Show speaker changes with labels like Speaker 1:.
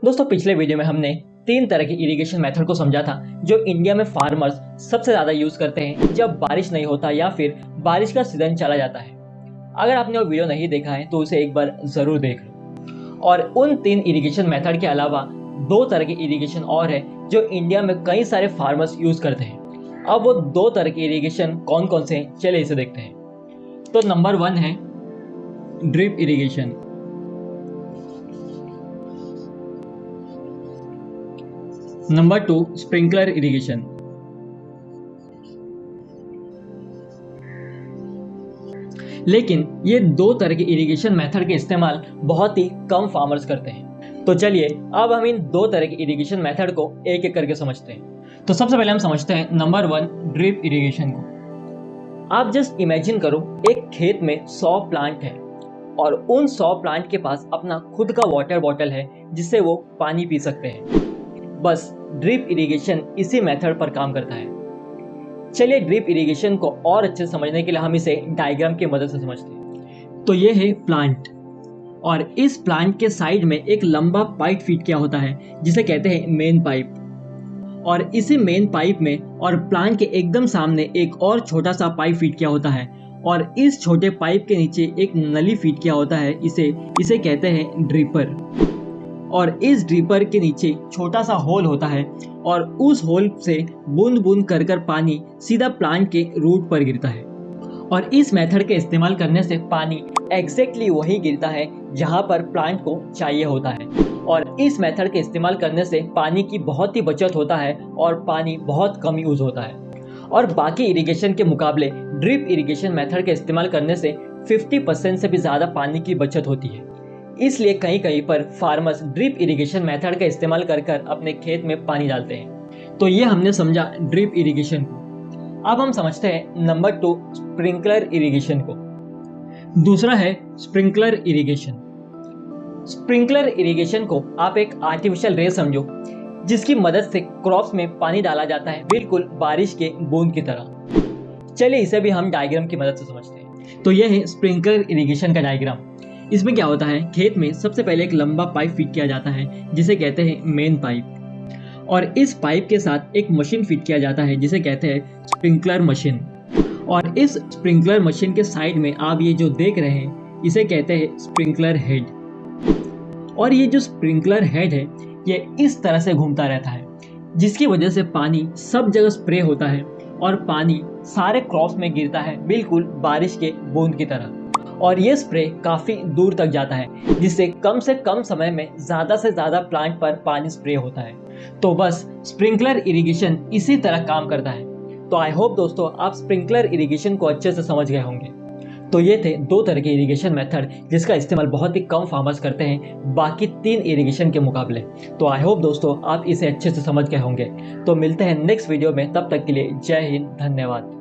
Speaker 1: दोस्तों पिछले वीडियो में हमने 3 तरह के इरिगेशन मेथड को समझा था जो इंडिया में फार्मर्स सबसे ज़्यादा यूज़ करते हैं जब बारिश नहीं होता या फिर बारिश का सीजन चला जाता है। अगर आपने वो वीडियो नहीं देखा है तो उसे एक बार ज़रूर देख लो। और उन 3 इरिगेशन मेथड के अलावा 2 तरह के इरिगेशन और है जो इंडिया में कई सारे फार्मर्स यूज़ करते हैं। अब वो 2 तरह के इरिगेशन कौन कौन से हैं, चलिए इसे देखते हैं। तो नंबर 1 है drip irrigation. Number 2 sprinkler irrigation. लेकिन ये 2 तरह के इरिगेशन मेथड के इस्तेमाल बहुत ही कम फार्मर्स करते हैं। तो चलिए अब हम इन 2 तरह के इरिगेशन मेथड को एक एक करके समझते हैं। तो सबसे पहले हम समझते हैं नंबर 1 ड्रिप इरिगेशन को। आप जस्ट इमेजिन करो एक खेत में 100 प्लांट है और उन 100 प्लांट के पास अपना खुद का वाटर बॉटल है जिससे वो पानी पी सकते हैं। बस ड्रिप इरिगेशन इसी मेथड पर काम करता है। चलिए ड्रिप इरिगेशन को और अच्छे से समझने के लिए हम इसे डायग्राम की मदद से समझते हैं। तो ये है प्लांट और इस प्लांट के साइड में एक लंबा पाइप फिट किया होता है जिसे कहते हैं मेन पाइप। और इसी मेन पाइप में और प्लांट के एकदम सामने एक और छोटा सा पाइप फिट किया होता है और इस छोटे पाइप के नीचे एक नली फिट किया होता है। इसे कहते हैं ड्रिपर। और इस ड्रिपर के नीचे छोटा सा होल होता है और उस होल से बूंद बूंद कर कर पानी सीधा प्लांट के रूट पर गिरता है। और इस मेथड के इस्तेमाल करने से पानी एग्जैक्टली वही गिरता है जहां पर प्लांट को चाहिए होता है। और इस मेथड के इस्तेमाल करने से पानी की बहुत ही बचत होता है और पानी बहुत कम यूज होता है। और बाकी इरिगेशन के मुकाबले ड्रिप इरिगेशन मेथड के इस्तेमाल करने से 50% से भी ज़्यादा पानी की बचत होती है। इसलिए कहीं पर फार्मर्स ड्रिप इरिगेशन मेथड का इस्तेमाल कर अपने खेत में पानी डालते हैं। तो ये हमने समझा ड्रिप इरिगेशन को। अब हम समझते हैं नंबर 2 स्प्रिंकलर इरिगेशन को। दूसरा है स्प्रिंकलर इरिगेशन। स्प्रिंकलर इरिगेशन को आप एक आर्टिफिशियल रे समझो जिसकी मदद से क्रॉप्स में पानी डाला जाता है, बिल्कुल बारिश के बूंद की तरह। चलिए इसे भी हम डायग्राम की मदद से समझते हैं। तो यह है स्प्रिंकलर इरिगेशन का डायग्राम। इसमें क्या होता है, खेत में सबसे पहले एक लंबा पाइप फिट किया जाता है जिसे कहते हैं मेन पाइप। और इस पाइप के साथ एक मशीन फिट किया जाता है जिसे कहते हैं स्प्रिंकलर मशीन। और इस स्प्रिंकलर मशीन के साइड में आप ये जो देख रहे हैं इसे कहते हैं स्प्रिंकलर हेड। और ये जो स्प्रिंकलर हेड है ये इस तरह से घूमता रहता है जिसकी वजह से पानी सब जगह स्प्रे होता है और पानी सारे क्रॉप्स में गिरता है, बिल्कुल बारिश के बूंद की तरह। और ये स्प्रे काफ़ी दूर तक जाता है जिससे कम से कम समय में ज़्यादा से ज़्यादा प्लांट पर पानी स्प्रे होता है। तो बस स्प्रिंकलर इरिगेशन इसी तरह काम करता है। तो आई होप दोस्तों आप स्प्रिंकलर इरिगेशन को अच्छे से समझ गए होंगे। तो ये थे 2 तरह के इरिगेशन मेथड जिसका इस्तेमाल बहुत ही कम फार्मर्स करते हैं बाकी 3 इरिगेशन के मुकाबले। तो आई होप दोस्तों आप इसे अच्छे से समझ गए होंगे। तो मिलते हैं नेक्स्ट वीडियो में, तब तक के लिए जय हिंद, धन्यवाद।